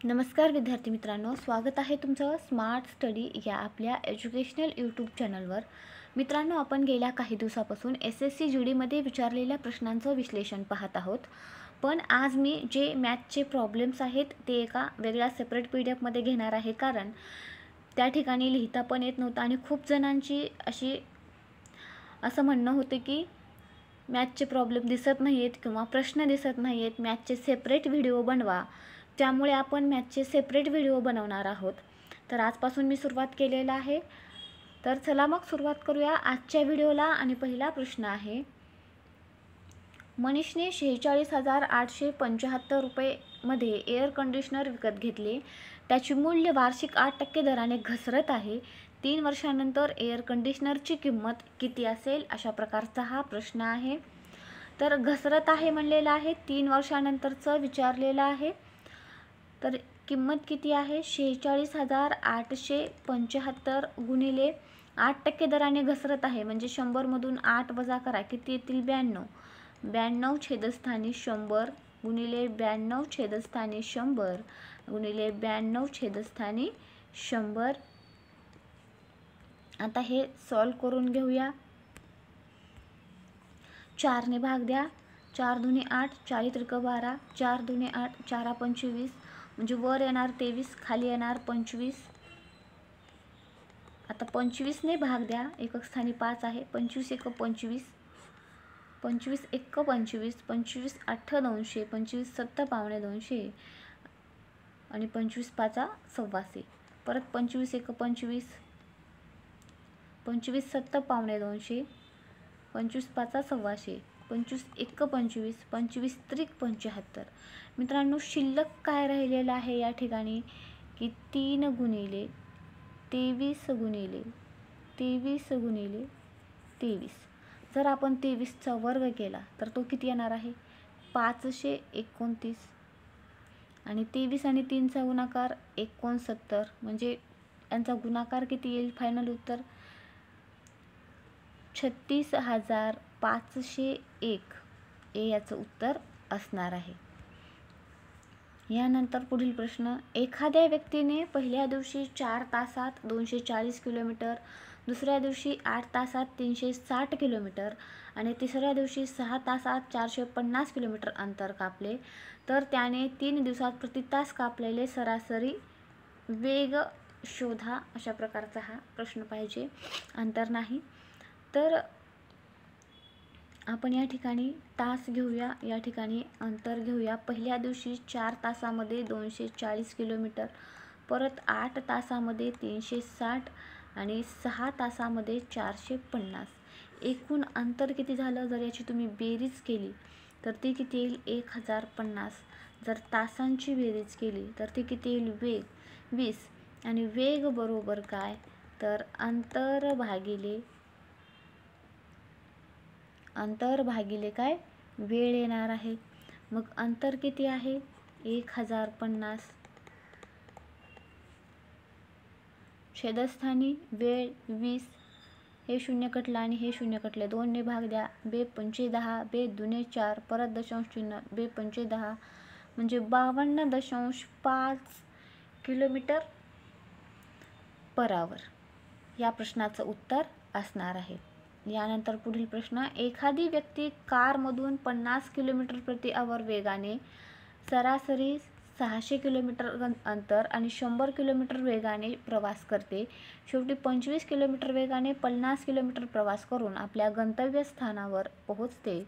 नमस्कार विद्यार्थी मित्रांनो, स्वागत आहे तुमचं स्मार्ट स्टडी या आपल्या एज्युकेशनल यूट्यूब चॅनलवर। मित्रांनो, आपण गेल्या काही दिवसापासून SSC GDमध्ये विचारलेल्या प्रश्नांचं विश्लेषण पाहत आहोत। पण आज मी जे मॅथचे प्रॉब्लेम्स आहेत ते एका वेगळ्या सेपरेट PDF मध्ये घेणार आहे, कारण त्या ठिकाणी लिहिता पण येत नव्हतं आणि खूप जणांची असं म्हणणं होतं की मॅथचे प्रॉब्लेम दिसत नाहीत किंवा प्रश्न दिसत नाहीत, मॅथचे सेपरेट व्हिडिओ बनवा। त्यामुळे आपण मॅथचे सेपरेट व्हिडिओ बनवणार आहोत। तर आजपासून मी सुरुवात केलेला आहे। तर चला मग सुरुवात करूया आजच्या व्हिडिओला। आणि पहिला प्रश्न आहे, मनीषने 46,875 रुपये मध्ये एअर कंडिशनर विकत घेतले। त्याचे मूल्य वार्षिक 8% दराने घसरत आहे। 3 वर्षांनंतर एअर कंडिशनरची किंमत किती असेल? अशा प्रकारचा हा प्रश्न आहे। तर घसरत आहे म्हणलेला आहे, 3 वर्षांनंतरचं विचारलेलं आहे। तर किंमत किती आहे? 46,875 गुणिले 8% दराने घसरत आहे, म्हणजे 100 मधून 8 वजा करा, किती येतील? 92। 92 छेदस्थानी 100 गुणिले 92 छेदस्थानी 100 गुणिले 92 छेदस्थानी 100। आता हे सॉल्व करून घेऊया। 4 ने भाग द्या, 4 दुने 8, 4 त्रिक 12, 4 दुने 8, 4 25, म्हणजे वर येणार 23, खाली येणार 25। आता 25 ने भाग द्या, एकक स्थानी 5 आहे, 25 एक 25, 25 एक 25, 25 8 200, 25 7 पावणे 200 आणि 25 पाचा 125। परत 25 एक 25, 25 7 पावणे 200, 25 पाचा 125, 25 एक 25, 25 त्रिक 75। मित्रांनो, शिल्लक काय राहिलेलं आहे या ठिकाणी की 3 गुणिले 23 गुणिले 23 गुणिले 23। जर आपण 23चा वर्ग केला तर तो किती येणार आहे? 529। आणि 23 आणि 3चा गुणाकार 69, म्हणजे यांचा गुणाकार किती येईल? फायनल उत्तर 36,501 हे याचं उत्तर असणार आहे। यानंतर पुढील प्रश्न, एखाद्या व्यक्तीने पहिल्या दिवशी 4 तासात 240 किलोमीटर, दुसऱ्या दिवशी 8 तासात 360 किलोमीटर आणि तिसऱ्या दिवशी 6 तासात 450 किलोमीटर अंतर कापले, तर त्याने 3 दिवसात प्रति तास कापलेले सरासरी वेग शोधा। अशा प्रकारचा हा प्रश्न पाहिजे, अंतर नाही। तर आपण या ठिकाणी तास घेऊया, या ठिकाणी अंतर घेऊया। पहिल्या दिवशी 4 तासामध्ये 240 किलोमीटर, परत 8 तासामध्ये 360 आणि 6 तासामध्ये 450। एकूण अंतर किती झालं? जर याची तुम्ही बेरीज केली तर ती किती येईल? 1050। जर तासांची बेरीज केली तर ती किती येईल? वेग 20। आणि वेग बरोबर काय? तर अंतर भागिले काय? वेळ येणार आहे। मग अंतर किती आहे? 1050 छेदस्थानी वेळ 20, हे शून्य कटलं आणि हे शून्य कटले, 2 ने भाग द्या, 2 पंचे 10, 2 दुने 4, परत दशांश चिन्ह, 2 पंचे 10, म्हणजे 52.5 किलोमीटर पर आवर या प्रश्नाचं उत्तर असणार आहे। यानंतर पुढील प्रश्न, एखादी व्यक्ती कारमधून 50 किलोमीटर प्रति आवर वेगाने सरासरी 600 किलोमीटर अंतर आणि 100 किलोमीटर वेगाने प्रवास करते। शेवटी 25 किलोमीटर वेगाने 50 किलोमीटर प्रवास करून आपल्या गंतव्यस्थानावर पोहोचते।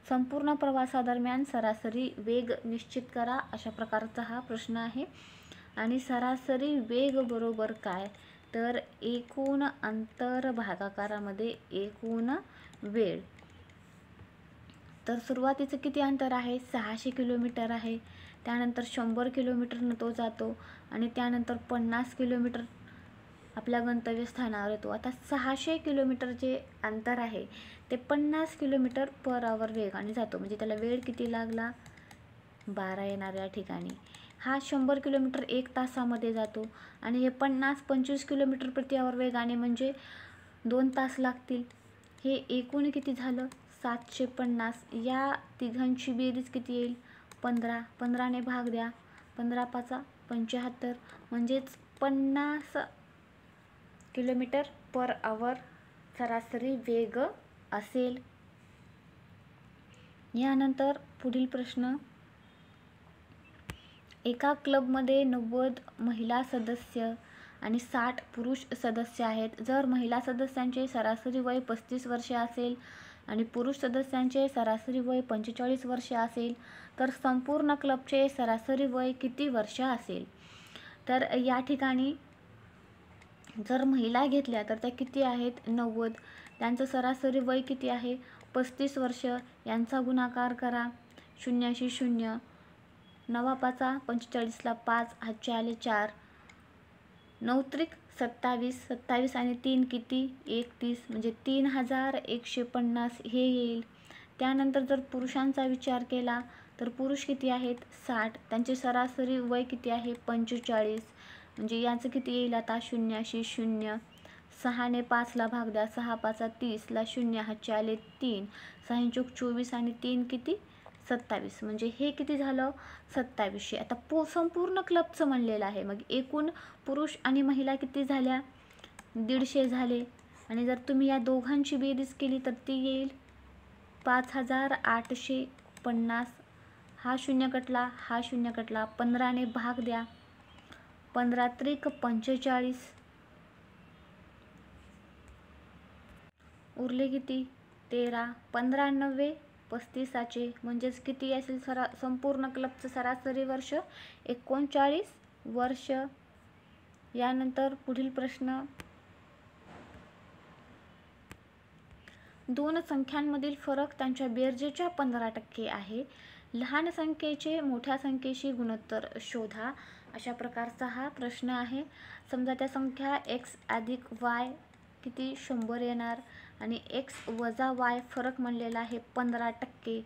संपूर्ण प्रवासादरम्यान सरासरी वेग निश्चित करा। अशा प्रकारचा हा प्रश्न आहे। आणि सरासरी वेग बरोबर काय? तर एकूण अंतर भागाकारामध्ये एकूण वेळ। तर सुरुवातीचं किती अंतर आहे? 600 किलोमीटर आहे, त्यानंतर 100 किलोमीटरनं तो जातो आणि त्यानंतर 50 किलोमीटर आपल्या गंतव्यस्थानावर येतो। आता 600 किलोमीटर जे अंतर आहे ते 50 किलोमीटर पर आवर वेगाने जातो, म्हणजे त्याला वेळ किती लागला? 12 येणार या ठिकाणी। हा 100 किलोमीटर 1 तासामध्ये जातो आणि हे 25 किलोमीटर प्रति आवर वेगाने, म्हणजे 2 तास लागतील। हे एकूण किती झालं? 750। या तिघांची बेरीज किती येईल? 15। 15 ने भाग द्या, 15 पाचा 75 म्हणजेच 50 किलोमीटर पर आवर सरासरी वेग असेल. यानंतर पुढील प्रश्न, एका क्लबमध्ये 90 महिला सदस्य आणि 60 पुरुष सदस्य आहेत. जर महिला सदस्यांचे सरासरी वय 35 वर्षे असेल आणि पुरुष सदस्यांचे सरासरी वय 45 वर्षे असेल तर संपूर्ण क्लबचे सरासरी वय किती वर्ष असेल. तर या ठिकाणी जर महिला घेतल्या तर त्या किती आहेत 90, त्यांचं सरासरी वय किती आहे 35 वर्ष. यांचा गुणाकार करा 0शी 0, 9 पाचा 45ला 5, हातचे आले 4, 9 त्रिक 27, 27 आणि 3 किती 31 म्हणजे 3150 हे येईल. त्यानंतर जर पुरुषांचा विचार केला तर पुरुष किती आहेत 60, त्यांचे सरासरी वय किती आहे 45 म्हणजे यांचं किती येईल आता 0शी 0, 6ने 5ला भाग द्या, 6 पाचा 30ला 0, हातचे आले 3, 6 चूक 24 आणि 3 किती 27 म्हणजे हे किती झालं 2700. आता संपूर्ण क्लबचं म्हणलेलं आहे. मग एकूण पुरुष आणि महिला किती झाल्या 150 झाले आणि जर तुम्ही या दोघांची बेरीज केली तर ती येईल 5850. हा 0 कटला, हा 0 कटला, 15ने भाग द्या, 15 त्रिक 45, उरले किती 13, 15 35चे म्हणजेच किती असेल संपूर्ण क्लबचं सरासरी वर्ष 39 वर्ष. यानंतर पुढील प्रश्न, दोन संख्यांमधील फरक त्यांच्या बेरजेच्या 15% आहे. लहान संख्येचे मोठ्या संख्येशी गुणोत्तर शोधा. अशा प्रकारचा हा प्रश्न आहे. समजा त्या संख्या x अधिक y किती 100 येणार आणि x वजा y फरक म्हणलेला आहे 15%.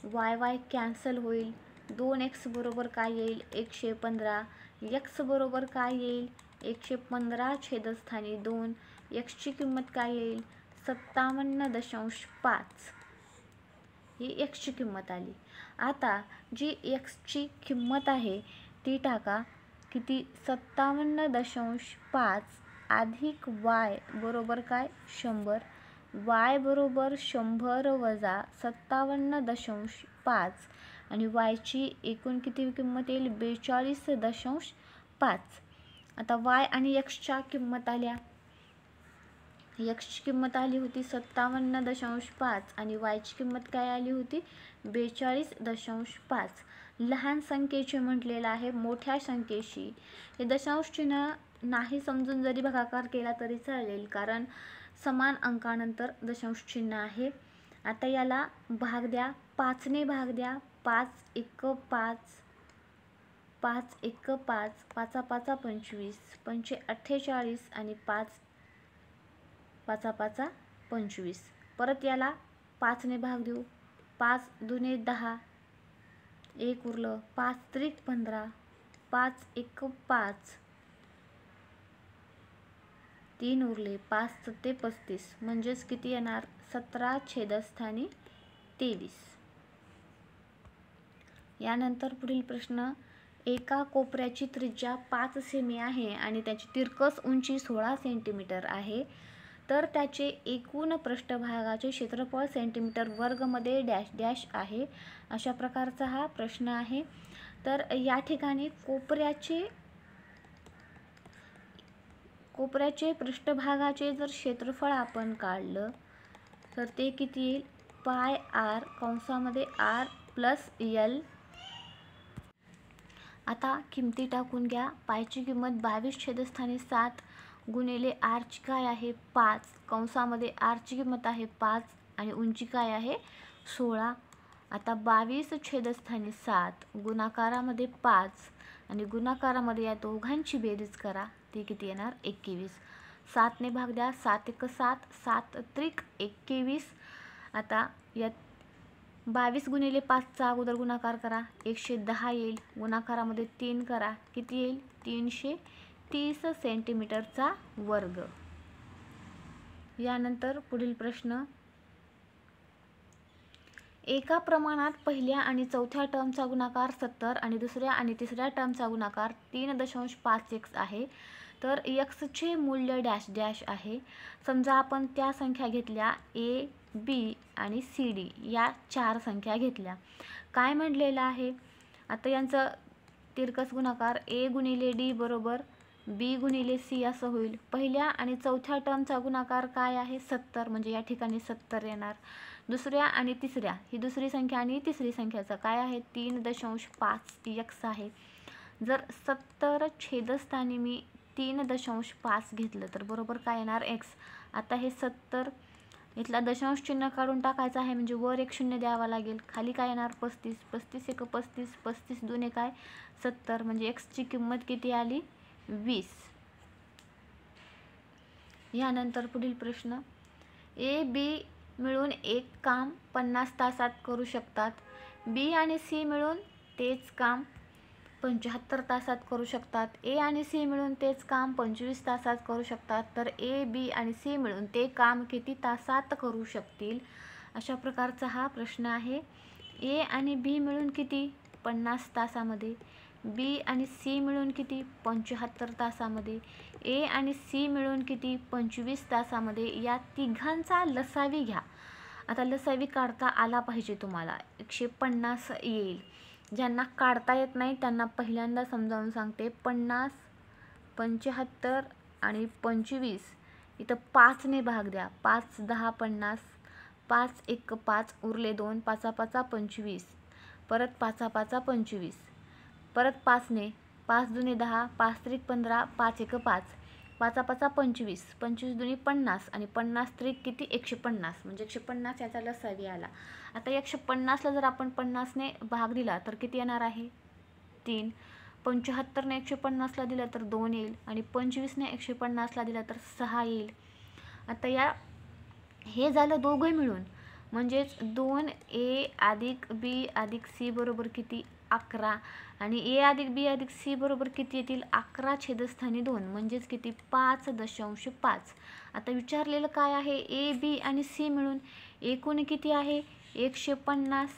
y कॅन्सल होईल. 2x बरोबर काय येईल 115. x बरोबर काय येईल 115 छेदस्थानी 2. x ची किंमत काय येईल 57.5. ही x ची किंमत आली. आता जी x ची किंमत आहे ती टाका किती 57.5 अधिक y बरोबर काय 100. y बरोबर 100 वजा 57.5 आणि y ची एकूण किती किंमत येईल 42.5. आता y आणि x च्या किंमत आल्या. x ची किंमत आली होती 57.5 आणि y ची किंमत काय आली होती 42.5. लहान संख्येचे म्हटलेलं आहे मोठ्या संख्येशी. हे दशांश चिन्ह नाही समजून जरी भागाकार केला तरी चालेल कारण समान अंकानंतर दशांश चिन्ह आहे. आता याला भाग द्या, 5ने भाग द्या, 5 1 5, 5 1 5, 5 5 25, 5 48 आणि 5 5 5 25. परत याला 5ने भाग देऊ, 5 2 10, 1 उरलं, 5 त्रिक 15, 5 1 5, 3 उरले, 5 7 35 म्हणजेच किती येणार 17 छेदस्थानी 23. यानंतर पुढील प्रश्न, एका कोपऱ्याची त्रिज्या 5 सेमी आहे आणि त्याची तिरकस उंची 16 सेंटीमीटर आहे तर त्याचे एकूण पृष्ठभागाचे क्षेत्रफळ सेंटीमीटर वर्ग मध्ये डॅश डॅश आहे. अशा प्रकारचा हा प्रश्न आहे. तर या ठिकाणी कोपऱ्याचे पृष्ठभागाचे जर क्षेत्रफळ आपण काढलं तर ते किती येईल पाय r कंसामध्ये r प्लस l. आता किमती टाकून घ्या. पायची किंमत 22 छेदस्थानी 7 गुणिले r ची काय आहे 5 कंसामध्ये r ची किंमत आहे 5 आणि उंची काय आहे 16. आता 22 छेदस्थानी 7 गुणाकारामध्ये 5 आणि गुणाकारामध्ये या दोघांची बेरीज करा ती किती येणार 21. 7ने भाग द्या, 7 1 7, 7 त्रिक 21. आता या 22 गुणिले 5चा अगोदर गुणाकार करा 110 येईल. गुणाकारामध्ये 3 करा किती येईल 330 सेंटीमीटरचा वर्ग. यानंतर पुढील प्रश्न, एका प्रमाणात पहिल्या आणि चौथ्या टर्मचा गुणाकार 70 आणि दुसऱ्या आणि तिसऱ्या टर्मचा गुणाकार 3.51 आहे. तर एक्सचे मूल्य डॅश डॅश आहे. समजा आपण त्या संख्या घेतल्या ए, बी आणि सी डी या 4 संख्या घेतल्या. काय म्हटलेलं आहे आता यांचं तिरकस गुणाकार ए गुणिले डी बरोबर बी गुणिले सी असं होईल. पहिल्या आणि चौथ्या टर्मचा गुणाकार काय आहे 70, म्हणजे या ठिकाणी 70 येणार. दुसऱ्या आणि तिसऱ्या ही दुसरी संख्या आणि तिसरी संख्याचं काय आहे 3.5 एक्स आहे. जर 70 छेदस्थानी मी 3.5 घेतलं तर बरोबर काय येणार एक्स. आता हे 70 इथला दशांश चिन्ह काढून टाकायचं आहे, म्हणजे वर एक शून्य द्यावा लागेल. खाली काय येणार 35, 35 एक 35, 35 दोन्ही काय 70, म्हणजे एक्सची किंमत किती आली 20. यानंतर पुढील प्रश्न, ए बी मिळून एक काम 50 तासात करू शकतात. बी आणि सी मिळून तेच काम 75 तासात करू शकतात. ए आणि सी मिळून तेच काम 25 तासात करू शकतात. तर ए, बी आणि सी मिळून ते काम किती तासात करू शकतील, अशा प्रकारचा हा प्रश्न आहे. ए आणि बी मिळून किती 50 तासामध्ये, बी आणि सी मिळून किती 75 तासामध्ये, ए आणि सी मिळून किती 25 तासामध्ये. या तिघांचा लसावी घ्या. आता लसावी काढता आला पाहिजे तुम्हाला. 150 येईल. ज्यांना काढता येत नाही त्यांना पहिल्यांदा समजावून सांगते. 50, 75 आणि 25 इथं 5 ने भाग द्या. 5 10 50, 5 1 5 उरले 2, 5 5 25, परत 5 5 25, परत 5 ने, 5 दुने 10, 5 त्रिक 15, 5 1 5, 5 5 25, 25 दुनी 50 आणि 50 त्रिक किती 150, म्हणजे 150 याचा लसावी आला. आता 150ला जर आपण 50 ने भाग दिला तर किती येणार आहे 3. 75 ने 150ला दिला तर 2 येईल आणि 25 ने 150ला दिला तर 6 येईल. आता या हे झालं दोघे मिळून, म्हणजेच 2a अधिक b अधिक c बरोबर किती 11 आणि a अधिक b अधिक c बरोबर किती येतील 11 छेदस्थानी 2, म्हणजेच किती 5.5. आता विचारलेलं काय आहे a, b आणि c मिळून एकूण किती आहे 150,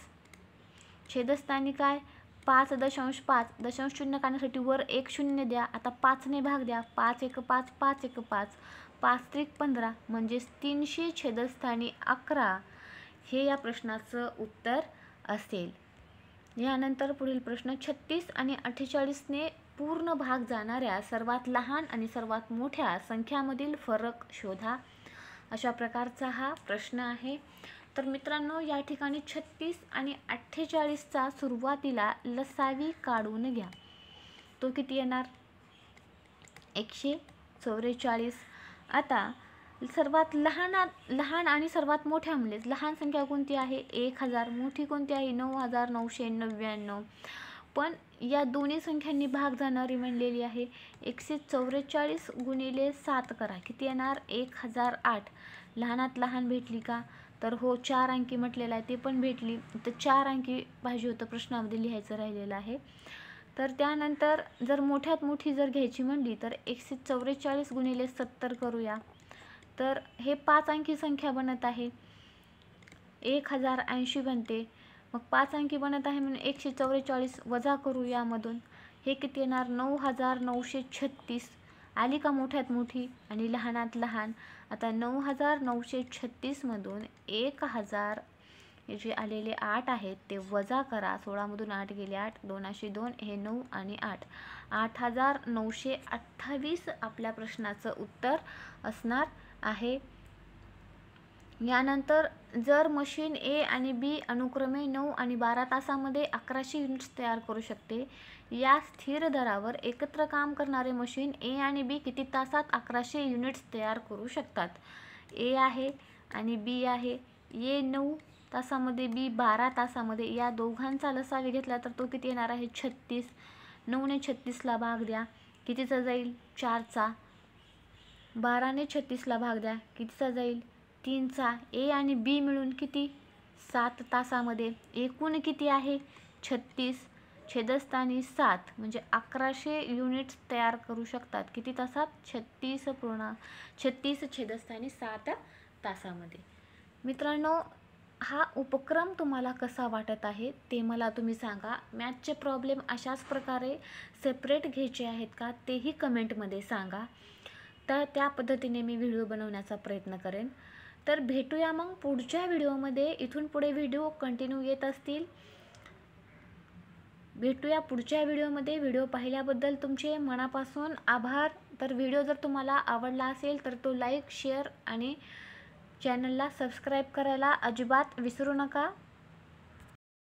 छेदस्थानी काय 5.5. दशांश चिन्ह काढण्यासाठी वर एक शून्य द्या. आता 5 ने भाग द्या. 5 1 5, 5 1 5, 5 त्रिक 15, म्हणजेच 300 छेदस्थानी 11 हे या प्रश्नाचं उत्तर असेल. यानंतर पुढील प्रश्न, 36 आणि 48 ने पूर्ण भाग जाणाऱ्या सर्वात लहान आणि सर्वात मोठ्या संख्यामधील फरक शोधा, अशा प्रकारचा हा प्रश्न आहे. तर मित्रांनो या ठिकाणी 36 आणि 48चा सुरुवातीला लसावी काढून घ्या. तो किती येणार 144. आता सर्वात लहान आणि सर्वात मोठ्या म्हणजेच लहान संख्या कोणती आहे 1000, मोठी कोणती आहे 9999. पण या दोन्ही संख्यांनी भाग जाणारी म्हणलेली आहे 144 गुणिले 7 करा, किती येणार 1008. लहानात लहान भेटली का, तर हो 4 अंकी म्हटलेलं आहे ते पण भेटली. तर 4 अंकी पाहिजे होतं, प्रश्नामध्ये लिहायचं राहिलेलं आहे. तर त्यानंतर जर मोठ्यात मोठी जर घ्यायची म्हणली तर 144 गुणिले 70 करूया. तर हे 5 अंकी संख्या बनत आहे 1080 बनते. मग 5 अंकी बनत आहे म्हणून 144 वजा करू यामधून, हे किती येणार 9936. आली का मोठ्यात मोठी आणि लहानात लहान. आता 9936 मधून 1000 हे जे आलेले 8 आहेत ते वजा करा. 16 मधून 8 गेले 8, 2 2 हे 9 आणि 8, 8928 आपल्या प्रश्नाचं उत्तर असणार आहे. यानंतर जर मशीन ए आणि बी अनुक्रमे 9 आणि 12 तासामध्ये 1100 युनिट्स तयार करू शकते, या स्थिर दरावर एकत्र काम करणारे मशीन ए आणि बी किती तासात 1100 युनिट्स तयार करू शकतात. ए आहे आणि बी आहे, ए 9 तासामध्ये, बी 12 तासामध्ये. या दोघांचा लसावी घेतला तर तो किती येणार आहे 36. 9 ने 36ला भाग द्या, कितीचा जाईल 4चा. 12 ने 36ला भाग द्या, कितीचा जाईल 3चा. ए आणि बी मिळून किती 7 तासामध्ये. एकूण किती आहे 36, छेदस्थानी 7, म्हणजे 1100 युनिट्स तयार करू शकतात. किती तासात 36 छेदस्थानी 7 तासामध्ये. मित्रांनो हा उपक्रम तुम्हाला कसा वाटत आहे ते मला तुम्ही सांगा. मॅथचे प्रॉब्लेम अशाच प्रकारे सेपरेट घ्यायचे आहेत का तेही कमेंटमध्ये सांगा. तर त्या पद्धतीने मी व्हिडिओ बनवण्याचा प्रयत्न करेन. तर भेटूया मग पुढच्या व्हिडिओमध्ये. इथून पुढे व्हिडिओ कंटिन्यू येत असतील. भेटूया पुढच्या व्हिडिओमध्ये. व्हिडिओ पाहिल्याबद्दल तुमचे मनापासून आभार. तर व्हिडिओ जर तुम्हाला आवडला असेल तर तो लाईक, शेअर आणि चॅनलला सबस्क्राईब करायला अजिबात विसरू नका.